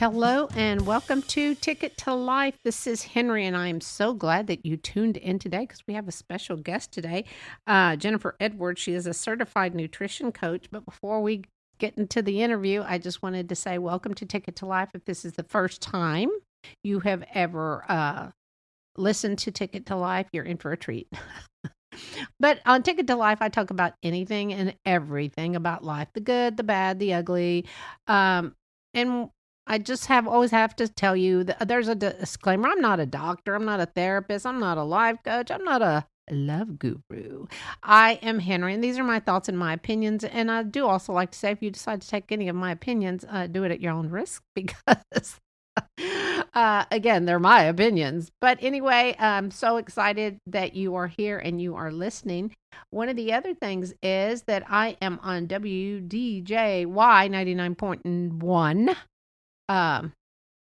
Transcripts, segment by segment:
Hello and welcome to Ticket to Life. This is Henry, and I am so glad that you tuned in today because we have a special guest today, Jennifer Edwards. She is a certified nutrition coach. But before we get into the interview, I just wanted to say welcome to Ticket to Life. If this is the first time you have ever listened to Ticket to Life, you're in for a treat. But on Ticket to Life, I talk about anything and everything about life, the good, the bad, the ugly. And I just always have to tell you that there's a disclaimer. I'm not a doctor. I'm not a therapist. I'm not a life coach. I'm not a love guru. I am Henry, and these are my thoughts and my opinions. And I do also like to say, if you decide to take any of my opinions, do it at your own risk because again, they're my opinions. But anyway, I'm so excited that you are here and you are listening. One of the other things is that I am on WDJY 99.1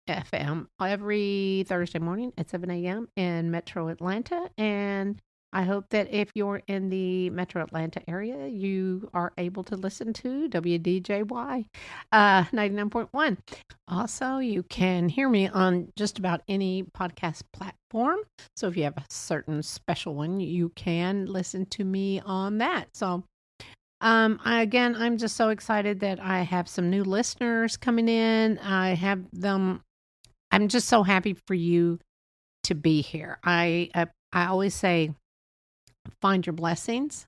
FM every Thursday morning at 7 a.m. in Metro Atlanta. And I hope that if you're in the Metro Atlanta area, you are able to listen to WDJY 99.1. Also, you can hear me on just about any podcast platform. So if you have a certain special one, you can listen to me on that. So I'm just so excited that I have some new listeners coming in. I'm just so happy for you to be here. I always say, find your blessings.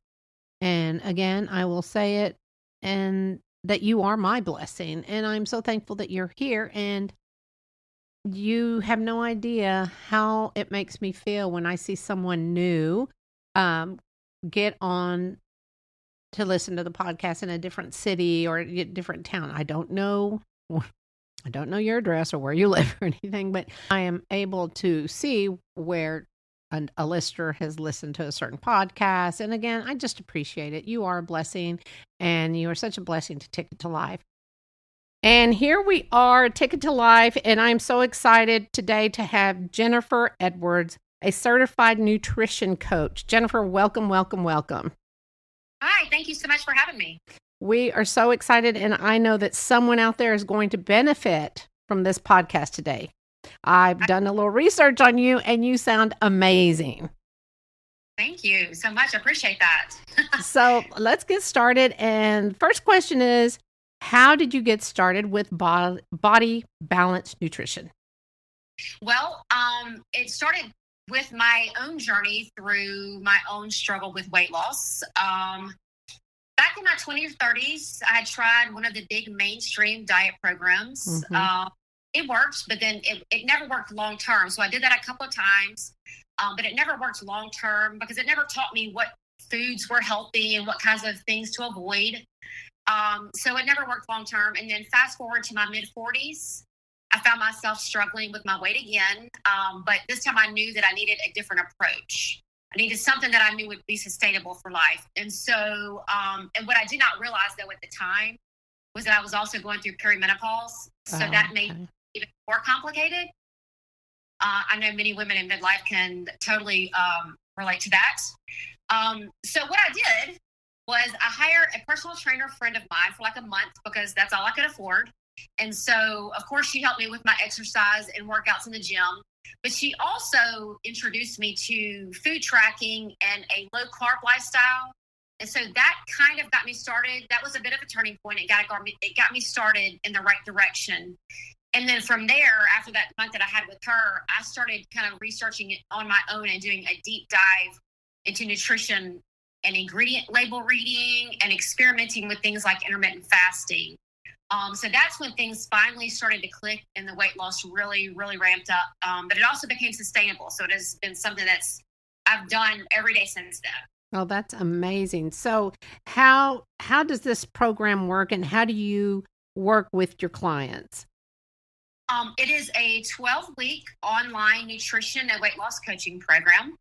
And again, I will say it, and that you are my blessing. And I'm so thankful that you're here. And you have no idea how it makes me feel when I see someone new get on to listen to the podcast in a different city or a different town. I don't know your address or where you live or anything, but I am able to see where a listener has listened to a certain podcast. And again, I just appreciate it. You are a blessing, and you are such a blessing to Ticket to Life. And here we are, Ticket to Life, and I'm so excited today to have Jennifer Edwards, a certified nutrition coach. Jennifer, welcome, welcome, welcome. Hi, thank you so much for having me. We are so excited, and I know that someone out there is going to benefit from this podcast today. I've done a little research on you, and you sound amazing. Thank you so much. I appreciate that. So let's get started. And first question is, how did you get started with body balance nutrition? Well, it started with my own journey through my own struggle with weight loss. Back in my 20s or 30s, I had tried one of the big mainstream diet programs. Mm-hmm. It worked, but then it never worked long term. So I did that a couple of times, but it never worked long term because it never taught me what foods were healthy and what kinds of things to avoid. So it never worked long term. And then fast forward to my mid 40s, I found myself struggling with my weight again. But this time I knew that I needed a different approach. I needed something that I knew would be sustainable for life. And so, and what I did not realize though at the time was that I was also going through perimenopause. So that made it even more complicated. I know many women in midlife can totally relate to that. So what I did was I hired a personal trainer friend of mine for like a month because that's all I could afford. And so, of course, she helped me with my exercise and workouts in the gym. But she also introduced me to food tracking and a low-carb lifestyle. And so that kind of got me started. That was a bit of a turning point. It got me started in the right direction. And then from there, after that month that I had with her, I started kind of researching it on my own and doing a deep dive into nutrition and ingredient label reading and experimenting with things like intermittent fasting. So that's when things finally started to click and the weight loss really, really ramped up. But it also became sustainable. So it has been something I've done every day since then. Oh, that's amazing. So how does this program work, and how do you work with your clients? It is a 12-week online nutrition and weight loss coaching program.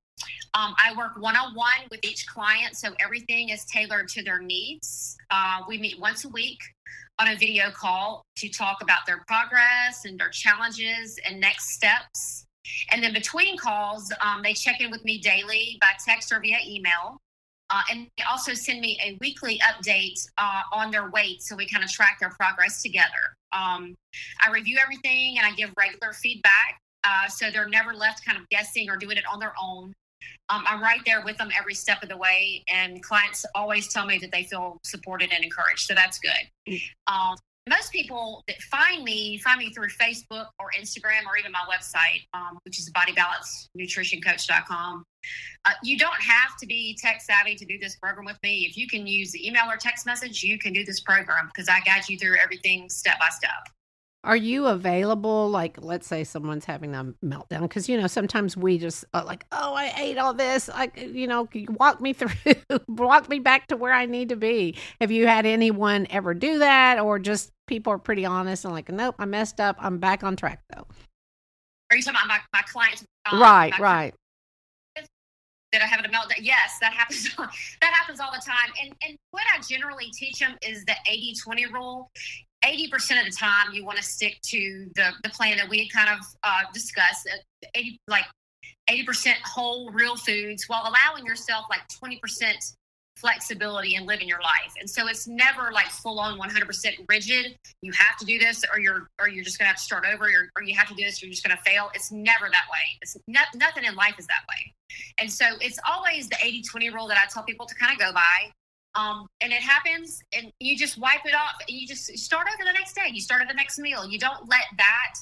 I work one-on-one with each client, so everything is tailored to their needs. We meet once a week on a video call to talk about their progress and their challenges and next steps. And then between calls, they check in with me daily by text or via email. And they also send me a weekly update on their weight, so we kind of track their progress together. I review everything and I give regular feedback, so they're never left kind of guessing or doing it on their own. I'm right there with them every step of the way, and clients always tell me that they feel supported and encouraged, so that's good. Most people that find me through Facebook or Instagram or even my website, which is bodybalancenutritioncoach.com. You don't have to be tech savvy to do this program with me. If you can use the email or text message, you can do this program because I guide you through everything step by step. Are you available? Like, let's say someone's having a meltdown, because, sometimes we just like, oh, I ate all this. Like, walk me through, walk me back to where I need to be. Have you had anyone ever do that, or just people are pretty honest and like, nope, I messed up. I'm back on track though. Are you talking about my clients? Right. That I have a meltdown. Yes, that happens. That happens all the time. And what I generally teach them is the 80-20 rule. 80% of the time, you want to stick to the plan that we kind of discussed. 80% whole, real foods, while allowing yourself like 20% flexibility in living your life. And so it's never like full on 100% rigid. You have to do this, or you're just going to have to start over, or you have to do this, or you're just going to fail. It's never that way. It's nothing in life is that way. And so it's always the 80-20 rule that I tell people to kind of go by. And it happens, and you just wipe it off. And you just start over the next day. You start at the next meal. You don't let that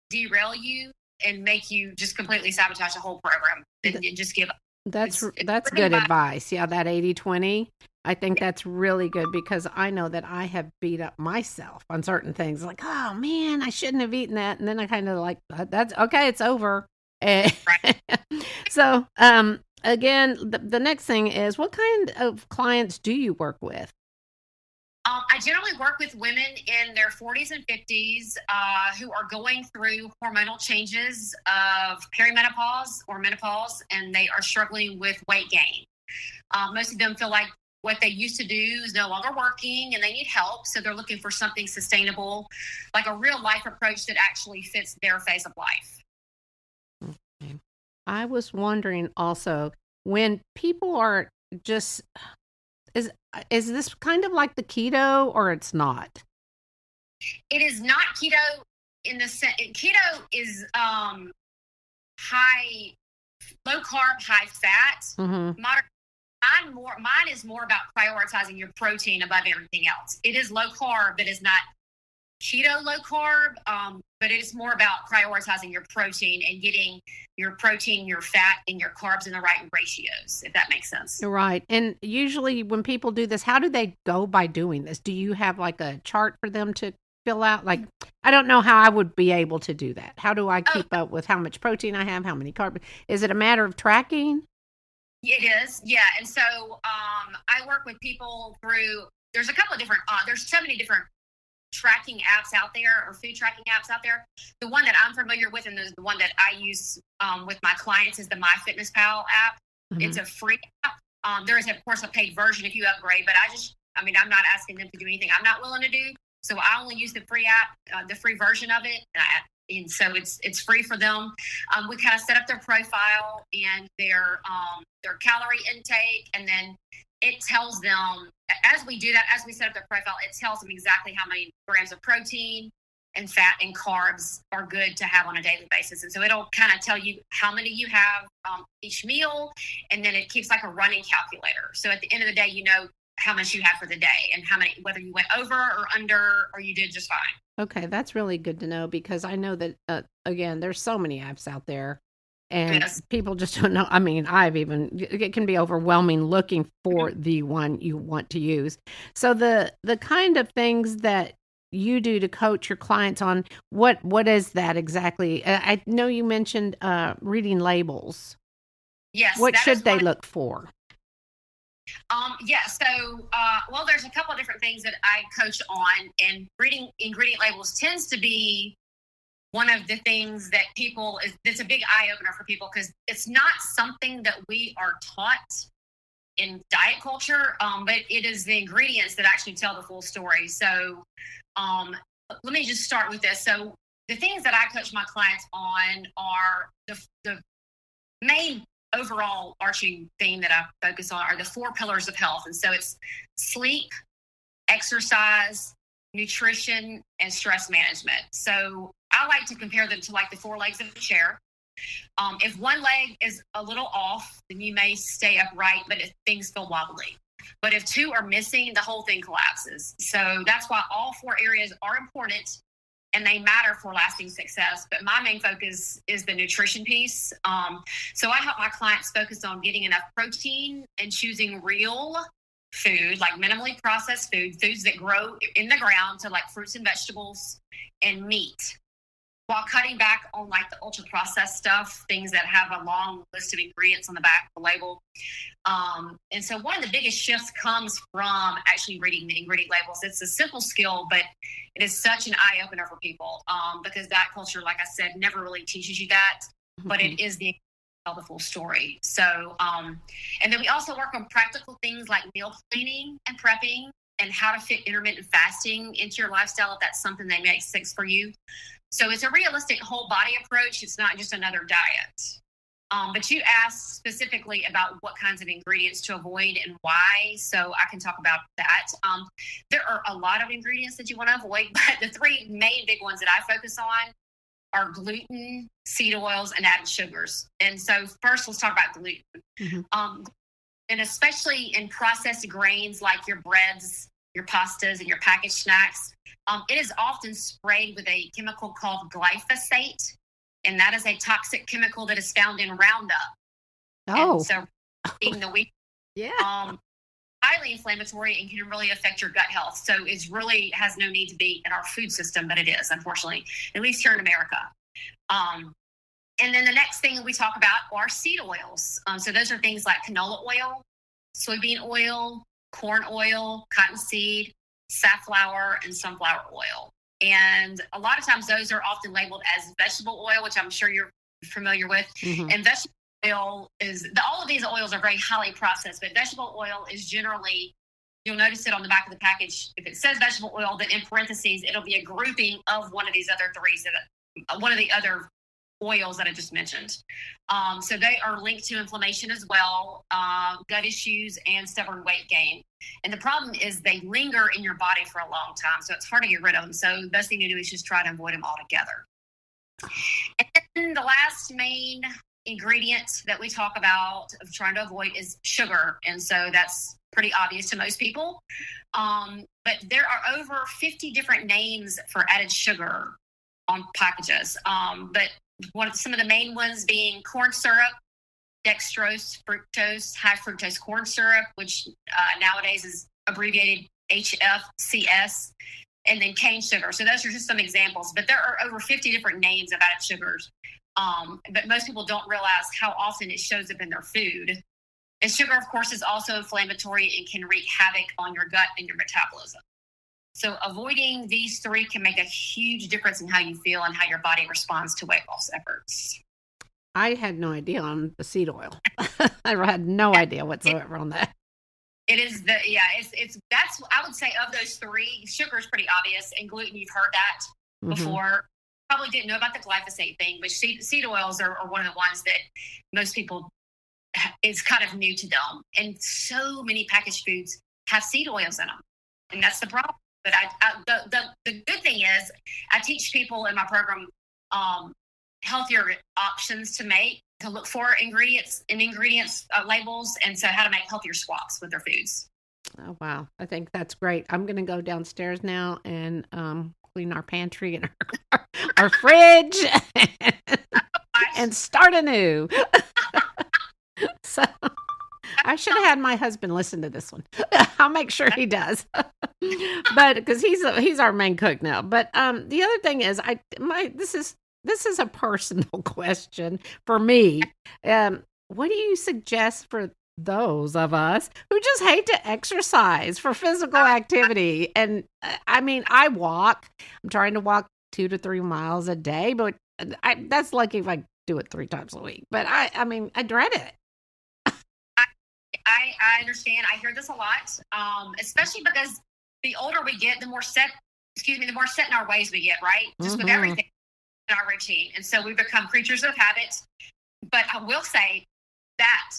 derail you and make you just completely sabotage the whole program and just give up. That's good advice. Yeah, that 80-20. I think that's really good, because I know that I have beat up myself on certain things. Like, oh man, I shouldn't have eaten that. And then I kind of like, that's okay. It's over. Right. So, again, the next thing is, what kind of clients do you work with? I generally work with women in their 40s and 50s who are going through hormonal changes of perimenopause or menopause, and they are struggling with weight gain. Most of them feel like what they used to do is no longer working and they need help. So they're looking for something sustainable, like a real life approach that actually fits their phase of life. Okay. I was wondering also, when people are just, is this kind of like the keto, or it's not? It is not keto in the sense. Keto is low carb, high fat. Mm-hmm. Mine is more about prioritizing your protein above everything else. It is low carb, but it's not keto low carb, but it's more about prioritizing your protein and getting your protein, your fat, and your carbs in the right ratios, if that makes sense. Right. And usually when people do this, how do they go by doing this? Do you have like a chart for them to fill out? Like, I don't know how I would be able to do that. How do I keep up with how much protein I have, how many carbs? Is it a matter of tracking? It is, yeah. And so I work with people through, there's a couple of different, there's so many different tracking apps out there, or food tracking apps out there. The one that I'm familiar with, and the one that I use with my clients, is the MyFitnessPal app. Mm-hmm. It's a free app. There is, of course, a paid version if you upgrade, but I'm not asking them to do anything I'm not willing to do. So I only use the free app, the free version of it. And so it's free for them. We kind of set up their profile and their calorie intake, and then it tells them, as we do that, as we set up their profile, it tells them exactly how many grams of protein and fat and carbs are good to have on a daily basis. And so it'll kind of tell you how many you have each meal, and then it keeps like a running calculator. So at the end of the day, you know how much you have for the day and how many, whether you went over or under, or you did just fine. Okay, that's really good to know, because I know that, again, there's so many apps out there. And yes, people just don't know. I mean, it can be overwhelming looking for the one you want to use. So the kind of things that you do to coach your clients on, what is that exactly? I know you mentioned reading labels. Yes. What should they look for? So there's a couple of different things that I coach on, and reading ingredient labels tends to be one of the things that it's a big eye opener for people, because it's not something that we are taught in diet culture, but it is the ingredients that actually tell the full story. So let me just start with this. So the things that I coach my clients on are the main overall arching theme that I focus on are the 4 pillars of health. And so it's sleep, exercise, nutrition, and stress management. So I like to compare them to like the 4 legs of a chair. If one leg is a little off, then you may stay upright, but if things feel wobbly. But if 2 are missing, the whole thing collapses. So that's why all 4 areas are important and they matter for lasting success. But my main focus is the nutrition piece. So I help my clients focus on getting enough protein and choosing real food, like minimally processed foods that grow in the ground, so like fruits and vegetables and meat, while cutting back on like the ultra processed stuff, things that have a long list of ingredients on the back of the label. And so one of the biggest shifts comes from actually reading the ingredient labels. It's a simple skill, but it is such an eye opener for people, because that culture, like I said, never really teaches you that, but it is the full story. So, and then we also work on practical things like meal planning and prepping and how to fit intermittent fasting into your lifestyle if that's something that makes sense for you. So it's a realistic whole body approach. It's not just another diet. But you asked specifically about what kinds of ingredients to avoid and why. So I can talk about that. There are a lot of ingredients that you want to avoid, but the 3 main big ones that I focus on are gluten, seed oils, and added sugars. And so first, let's talk about gluten. And especially in processed grains like your breads, your pastas, and your packaged snacks, it is often sprayed with a chemical called glyphosate, and that is a toxic chemical that is found in Roundup. Oh. And so eating the wheat, highly inflammatory and can really affect your gut health. So it really has no need to be in our food system, but it is, unfortunately, at least here in America. And then the next thing we talk about are seed oils. So those are things like canola oil, soybean oil, corn oil, cottonseed, safflower, and sunflower oil. And a lot of times those are often labeled as vegetable oil, which I'm sure you're familiar with. And vegetable oil all of these oils are very highly processed, but vegetable oil is generally, you'll notice it on the back of the package. If it says vegetable oil, then in parentheses, it'll be a grouping of one of these other 3, one of the other oils that I just mentioned. So they are linked to inflammation as well, gut issues, and stubborn weight gain. And the problem is they linger in your body for a long time, so it's hard to get rid of them. So the best thing to do is just try to avoid them altogether. And then the last main ingredient that we talk about of trying to avoid is sugar. And so that's pretty obvious to most people. But there are over 50 different names for added sugar on packages. But some of the main ones being corn syrup, dextrose, fructose, high fructose corn syrup, which nowadays is abbreviated HFCS, and then cane sugar. So those are just some examples, but there are over 50 different names of added sugars. But most people don't realize how often it shows up in their food. And sugar, of course, is also inflammatory and can wreak havoc on your gut and your metabolism. So avoiding these 3 can make a huge difference in how you feel and how your body responds to weight loss efforts. I had no idea on the seed oil. I had no idea whatsoever on that. It is that's, I would say, of those 3, sugar is pretty obvious, and gluten, you've heard that before. Probably didn't know about the glyphosate thing, but seed oils are one of the ones that most people is kind of new to them. And so many packaged foods have seed oils in them, and that's the problem. But the good thing is I teach people in my program healthier options to look for ingredients labels, and so how to make healthier swaps with their foods. Oh, wow. I think that's great. I'm going to go downstairs now and clean our pantry and our fridge and start anew. So I should have had my husband listen to this one. I'll make sure he does. But because he's our main cook now. But the other thing is, this is a personal question for me. What do you suggest for those of us who just hate to exercise for physical activity? And I mean, I walk. I'm trying to walk 2 to 3 miles a day, but that's lucky if I do it 3 times a week. But I mean, I dread it. I understand. I hear this a lot, especially because the older we get, the more set in our ways we get, right? Just with everything in our routine. And so we become creatures of habit. But I will say, that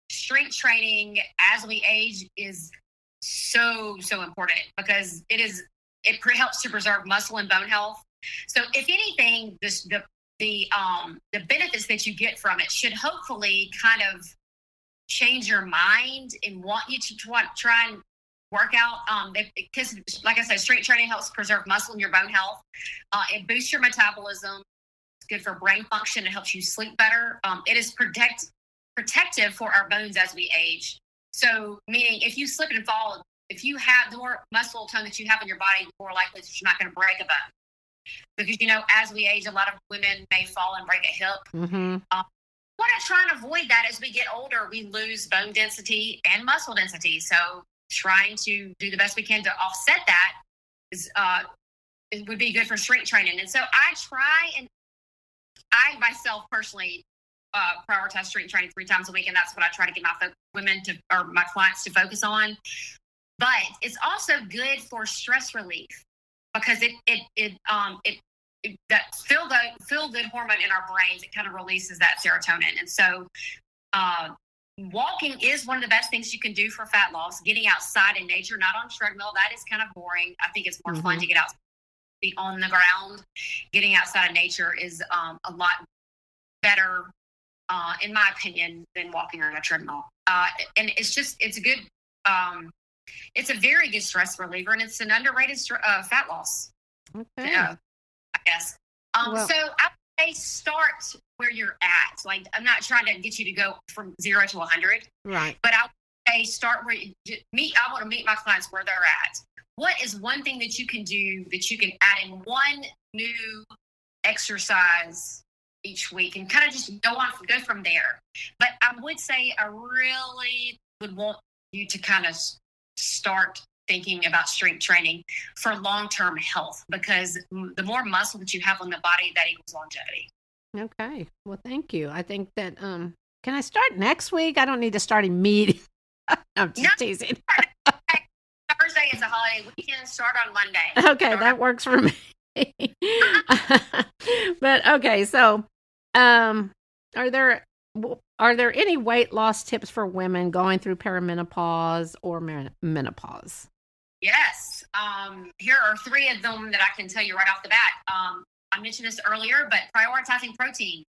strength training as we age is so important, because it helps to preserve muscle and bone health. So if anything, the benefits that you get from it should hopefully kind of change your mind and want you to try and work out. Because like I said, strength training helps preserve muscle and your bone health. It boosts your metabolism. It's good for brain function. It helps you sleep better. It is protective for our bones as we age. So meaning if you slip and fall, if you have the more muscle tone that you have in your body, the more likely that you're not going to break a bone. Because, as we age, a lot of women may fall and break a hip. Mm-hmm. What I try and avoid that as we get older, we lose bone density and muscle density. So trying to do the best we can to offset that it would be good for strength training. And so I myself personally prioritize strength training 3 times a week, and that's what I try to get my clients to focus on. But it's also good for stress relief, because that feel good hormone in our brains, it kind of releases that serotonin. And so walking is one of the best things you can do for fat loss. Getting outside in nature, not on treadmill, that is kind of boring. I think it's more fun to get out, be on the ground. Getting outside in nature is a lot better, in my opinion, than walking on a treadmill. And it's a good, it's a very good stress reliever, and it's an underrated fat loss. Okay. I guess. So I would say start where you're at. Like, I'm not trying to get you to go from 0 to 100. Right. But I would say start where I want to meet my clients where they're at. What is one thing that you can do that you can add in one new exercise each week, and kind of just go from there. But I would say I really would want you to kind of start thinking about strength training for long-term health, because the more muscle that you have on the body, that equals longevity. Okay. Well, thank you. I think that, can I start next week? I don't need to start immediately. I'm just teasing. Thursday is a holiday weekend. Start on Monday. Okay. That works for me. But okay. So, are there any weight loss tips for women going through perimenopause or menopause? Yes. Here are 3 of them that I can tell you right off the bat. I mentioned this earlier, but prioritizing protein.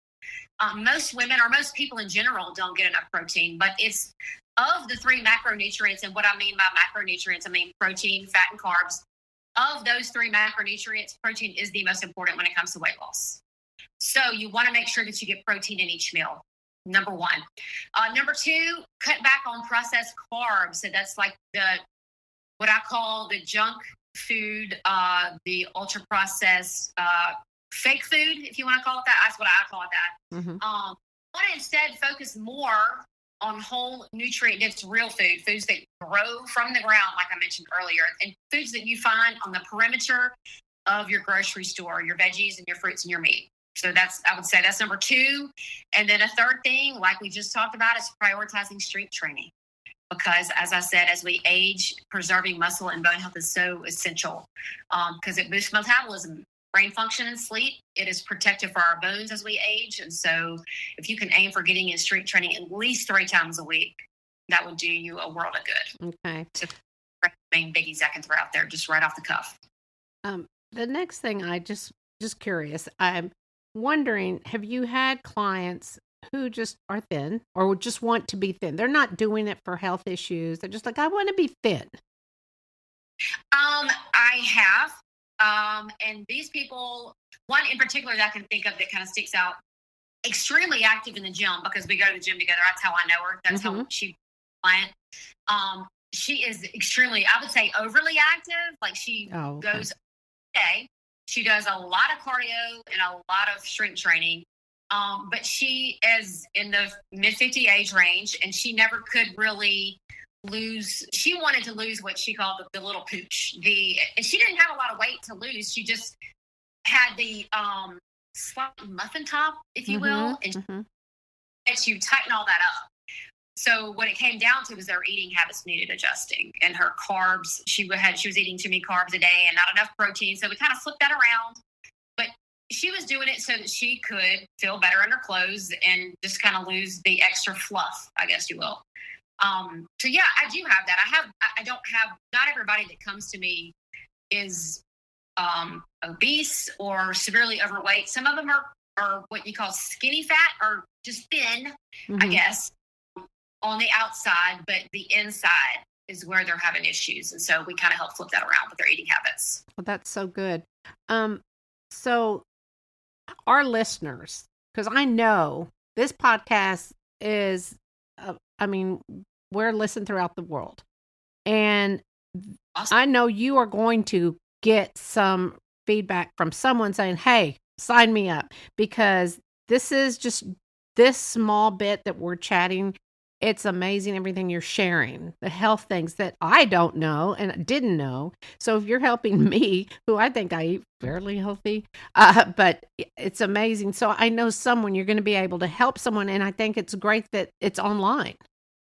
Most women, or most people in general, don't get enough protein, but it's of the 3 macronutrients. And what I mean by macronutrients, I mean protein, fat, and carbs. Of those 3 macronutrients, protein is the most important when it comes to weight loss. So you want to make sure that you get protein in each meal. Number 1. Number 2, cut back on processed carbs. So that's like what I call the junk food, the ultra processed fake food, if you want to call it that. That's what I call it that. Mm-hmm. I want to instead focus more on whole nutrient-dense real foods that grow from the ground, like I mentioned earlier, and foods that you find on the perimeter of your grocery store, your veggies and your fruits and your meat. So I would say that's number 2. And then a third thing, like we just talked about, is prioritizing strength training. Because as I said, as we age, preserving muscle and bone health is so essential, because it boosts metabolism, brain function, and sleep. It is protective for our bones as we age. And so if you can aim for getting in strength training at least 3 times a week, that would do you a world of good. Okay. So main biggies I can throw out there just right off the cuff. The next thing, I just curious, I'm wondering, have you had clients who just are thin or just want to be thin? They're not doing it for health issues. They're just like, I want to be thin. I have. And these people, one in particular that I can think of that kind of sticks out, extremely active in the gym, because we go to the gym together. That's how I know her. That's how she client. She is extremely, I would say, overly active. Like she goes every day. She does a lot of cardio and a lot of strength training. But she is in the mid-50 age range, and she never could really lose. She wanted to lose what she called the little pooch. And she didn't have a lot of weight to lose. She just had the slight muffin top, if you will, and she tighten all that up. So what it came down to was their eating habits needed adjusting, and her carbs. She was eating too many carbs a day and not enough protein. So we kind of flipped that around. But she was doing it so that she could feel better in her clothes and just kind of lose the extra fluff, I guess you will. So yeah, I do have that. I don't have, not everybody that comes to me is obese or severely overweight. Some of them are what you call skinny fat or just thin, I guess, on the outside, but the inside is where they're having issues. And so we kind of help flip that around with their eating habits. Well, that's so good. So our listeners, because I know this podcast is, we're listened throughout the world. And awesome. I know you are going to get some feedback from someone saying, hey, sign me up, because this is just this small bit that we're chatting. It's amazing everything you're sharing, the health things that I don't know and didn't know. So if you're helping me, who I think I eat fairly healthy, but it's amazing. So I know someone, you're going to be able to help someone. And I think it's great that it's online,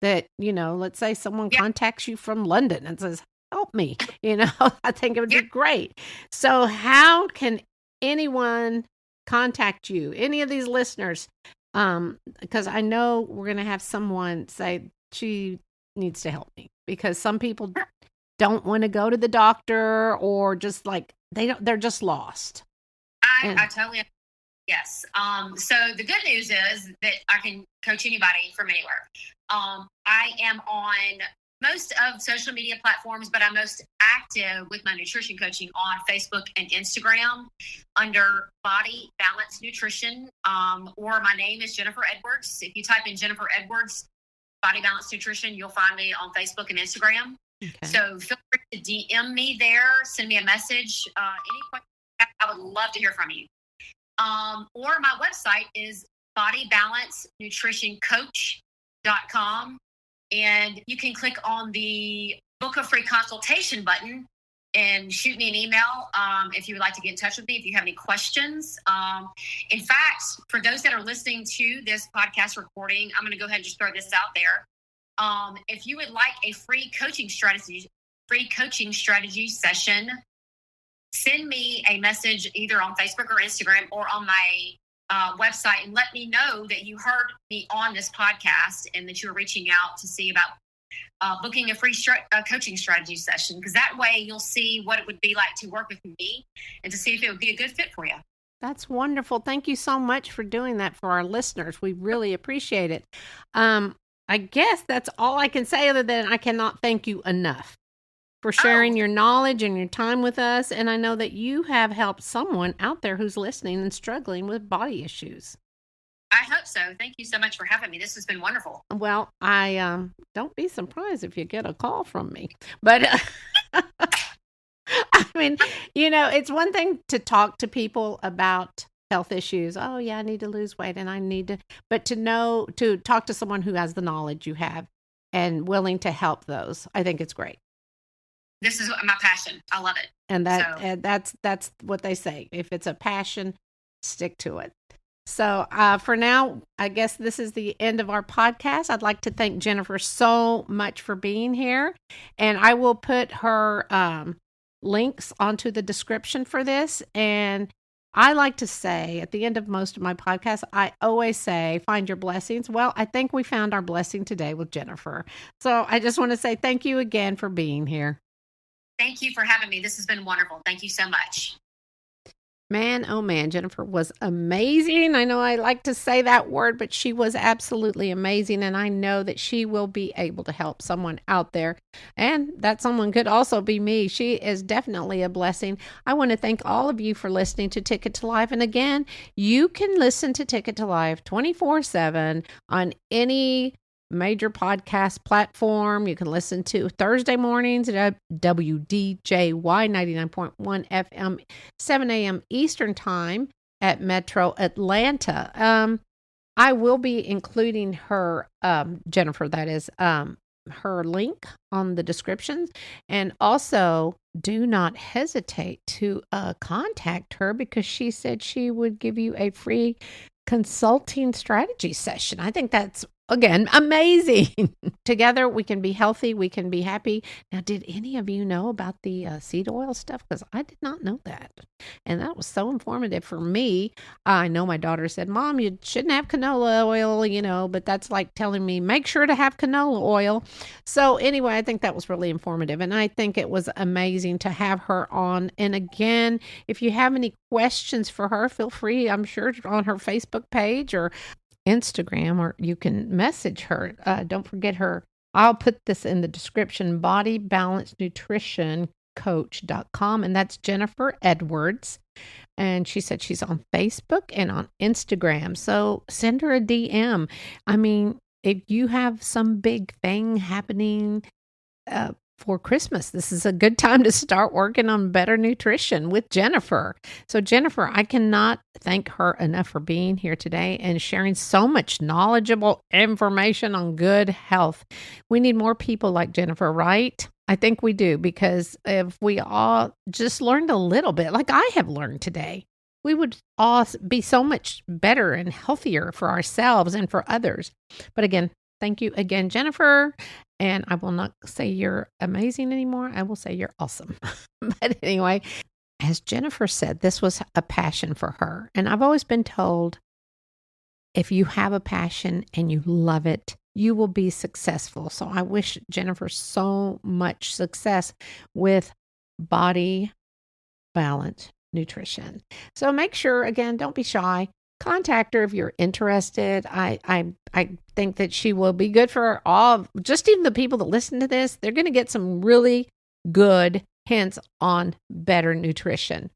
that, let's say someone contacts you from London and says, help me, I think it would be great. So how can anyone contact you? Any of these listeners? Because I know we're going to have someone say she needs to help me, because some people don't want to go to the doctor, or just like they're just lost. I totally, yes. So the good news is that I can coach anybody from anywhere. I am on most of social media platforms, but I'm most active with my nutrition coaching on Facebook and Instagram under Body Balance Nutrition, or my name is Jennifer Edwards. If you type in Jennifer Edwards, Body Balance Nutrition, you'll find me on Facebook and Instagram. Okay. So feel free to DM me there, send me a message. Any questions, I would love to hear from you. Or my website is bodybalancenutritioncoach.com. And you can click on the book a free consultation button and shoot me an email if you would like to get in touch with me, if you have any questions. In fact, for those that are listening to this podcast recording, I'm going to go ahead and just throw this out there. If you would like a free coaching strategy session, send me a message either on Facebook or Instagram or on my website, and let me know that you heard me on this podcast and that you're reaching out to see about booking a free coaching strategy session, because that way you'll see what it would be like to work with me and to see if it would be a good fit for you. That's wonderful. Thank you so much for doing that for our listeners. We really appreciate it. I guess that's all I can say, other than I cannot thank you enough for sharing your knowledge and your time with us. And I know that you have helped someone out there who's listening and struggling with body issues. I hope so. Thank you so much for having me. This has been wonderful. Well, I don't be surprised if you get a call from me. But I mean, it's one thing to talk to people about health issues. Oh yeah, I need to lose weight and I need to, but to talk to someone who has the knowledge you have and willing to help those, I think it's great. This is my passion. I love it. And that's what they say. If it's a passion, stick to it. So for now, I guess this is the end of our podcast. I'd like to thank Jennifer so much for being here. And I will put her links onto the description for this. And I like to say at the end of most of my podcasts, I always say, find your blessings. Well, I think we found our blessing today with Jennifer. So I just want to say thank you again for being here. Thank you for having me. This has been wonderful. Thank you so much. Man, oh man, Jennifer was amazing. I know I like to say that word, but she was absolutely amazing. And I know that she will be able to help someone out there. And that someone could also be me. She is definitely a blessing. I want to thank all of you for listening to Ticket to Life. And again, you can listen to Ticket to Life 24/7 on any major podcast platform. You can listen to Thursday mornings at WDJY 99.1 FM, 7 a.m. Eastern Time at Metro Atlanta. I will be including her, Jennifer, that is, her link on the descriptions. And also, do not hesitate to contact her, because she said she would give you a free consulting strategy session. I think that's again, amazing. Together, we can be healthy. We can be happy. Now, did any of you know about the seed oil stuff? Because I did not know that. And that was so informative for me. I know my daughter said, Mom, you shouldn't have canola oil, but that's like telling me, make sure to have canola oil. So anyway, I think that was really informative. And I think it was amazing to have her on. And again, if you have any questions for her, feel free, I'm sure, on her Facebook page or Instagram, or you can message her. Don't forget her. I'll put this in the description, bodybalancenutritioncoach.com, and that's Jennifer Edwards. And she said she's on Facebook and on Instagram. So send her a DM. I mean, if you have some big thing happening for Christmas, this is a good time to start working on better nutrition with Jennifer. So Jennifer, I cannot thank her enough for being here today and sharing so much knowledgeable information on good health. We need more people like Jennifer, right? I think we do, because if we all just learned a little bit, like I have learned today, we would all be so much better and healthier for ourselves and for others. But again, thank you again, Jennifer. And I will not say you're amazing anymore. I will say you're awesome. But anyway, as Jennifer said, this was a passion for her. And I've always been told, if you have a passion and you love it, you will be successful. So I wish Jennifer so much success with Body Balance Nutrition. So make sure, again, don't be shy. Contact her if you're interested. I think that she will be good for all, just even the people that listen to this. They're going to get some really good hints on better nutrition.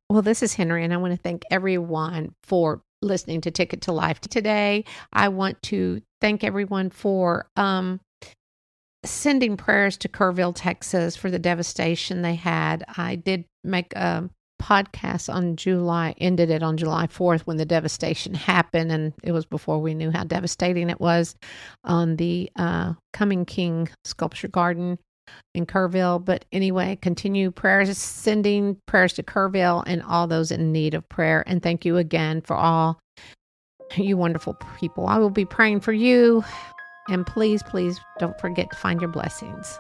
Well, this is Henry, and I want to thank everyone for listening to Ticket to Life today. I want to thank everyone for sending prayers to Kerrville, Texas for the devastation they had. I did make a podcast ended it on July 4th when the devastation happened, and it was before we knew how devastating it was on the Coming King Sculpture Garden in Kerrville. But anyway, continue prayers, sending prayers to Kerrville and all those in need of prayer. And thank you again for all you wonderful people. I will be praying for you, and please, please don't forget to find your blessings.